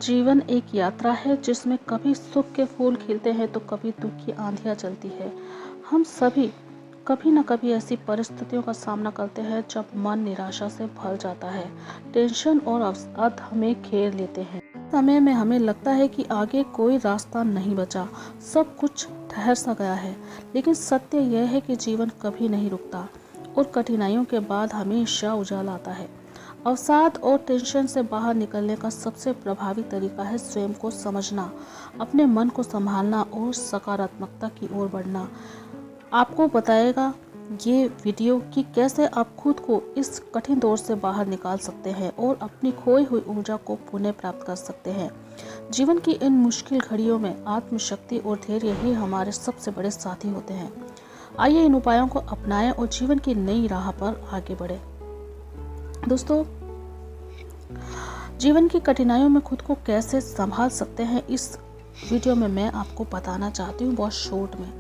जीवन एक यात्रा है जिसमें कभी सुख के फूल खिलते हैं तो कभी दुख की आंधियां चलती है। हम सभी कभी न कभी ऐसी परिस्थितियों का सामना करते हैं जब मन निराशा से भर जाता है, टेंशन और अवसाद हमें घेर लेते हैं। समय में हमें लगता है कि आगे कोई रास्ता नहीं बचा, सब कुछ ठहर सा गया है। लेकिन सत्य यह है कि जीवन कभी नहीं रुकता और कठिनाइयों के बाद हमेशा उजाला आता है। अवसाद और टेंशन से बाहर निकलने का सबसे प्रभावी तरीका है स्वयं को समझना, अपने मन को संभालना और सकारात्मकता की ओर बढ़ना। आपको बताएगा ये वीडियो कि कैसे आप खुद को इस कठिन दौर से बाहर निकाल सकते हैं और अपनी खोई हुई ऊर्जा को पुनः प्राप्त कर सकते हैं। जीवन की इन मुश्किल घड़ियों में आत्मशक्ति और धैर्य ही हमारे सबसे बड़े साथी होते हैं। आइए इन उपायों को अपनाएं और जीवन की नई राह पर आगे बढ़ें। दोस्तों, जीवन की कठिनाइयों में खुद को कैसे संभाल सकते हैं, इस वीडियो में मैं आपको बताना चाहती हूँ बहुत शॉर्ट में।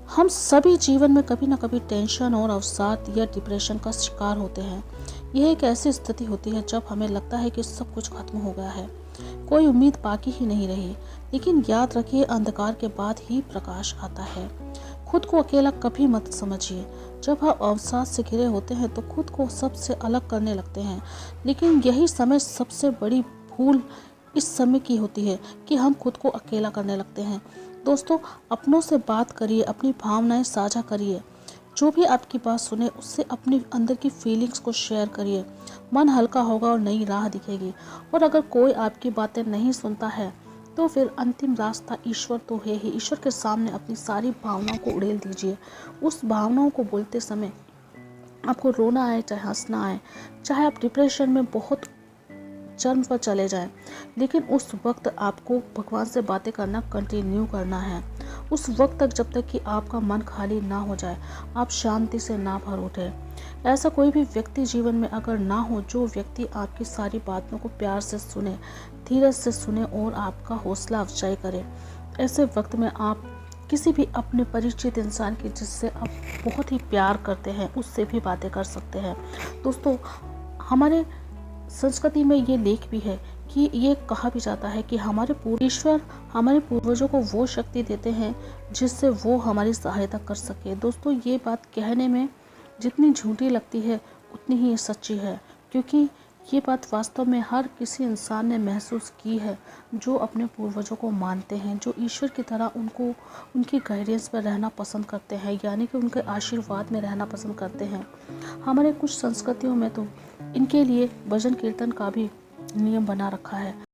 हम सभी जीवन में कभी ना कभी टेंशन और अवसाद या डिप्रेशन का शिकार होते हैं। यह एक ऐसी स्थिति होती है जब हमें लगता है कि सब कुछ खत्म हो गया है, कोई उम्मीद बाकी ही नहीं रही। लेकिन याद रखिए, अंधकार के बाद ही प्रकाश आता है। खुद को अकेला कभी मत समझिए। जब हम अवसाद से घिरे होते हैं तो खुद को सबसे अलग करने लगते हैं, लेकिन यही समय सबसे बड़ी भूल इस समय की होती है कि हम खुद को अकेला करने लगते हैं। दोस्तों, अपनों से बात करिए, अपनी भावनाएं साझा करिए। जो भी आपकी बात सुने उससे अपने अंदर की फीलिंग्स को शेयर करिए। मन हल्का होगा और नई राह दिखेगी। और अगर कोई आपकी बातें नहीं सुनता है तो फिर अंतिम रास्ता ईश्वर तो है ही। ईश्वर के सामने अपनी सारी भावनाओं को उड़ेल दीजिए। उस भावनाओं को बोलते समय आपको रोना आए चाहे हंसना आए, चाहे आप डिप्रेशन में बहुत चरम पर चले जाएं, लेकिन उस वक्त आपको भगवान से बातें करना कंटिन्यू करना है। उस वक्त तक जब तक कि आपका मन खाली ना हो जाए, आप शांति से ना भर उठे। ऐसा कोई भी व्यक्ति जीवन में अगर ना हो जो व्यक्ति आपकी सारी बातों को प्यार से सुने, धीरज से सुने और आपका हौसला अफजाई करे। ऐसे वक्त में आप किसी भी अपने परिचित इंसान की जिससे आप बहुत ही प्यार करते हैं उससे भी बातें कर सकते हैं। दोस्तों, हमारे संस्कृति में ये लेख भी है कि ये कहा भी जाता है कि ईश्वर हमारे पूर्वजों को वो शक्ति देते हैं जिससे वो हमारी सहायता कर सके। दोस्तों, ये बात कहने में जितनी झूठी लगती है उतनी ही सच्ची है, क्योंकि ये बात वास्तव में हर किसी इंसान ने महसूस की है जो अपने पूर्वजों को मानते हैं, जो ईश्वर की तरह उनको उनकी गाइडेंस पर रहना पसंद करते हैं, यानी कि उनके आशीर्वाद में रहना पसंद करते हैं। हमारे कुछ संस्कृतियों में तो इनके लिए भजन कीर्तन का भी नियम बना रखा है।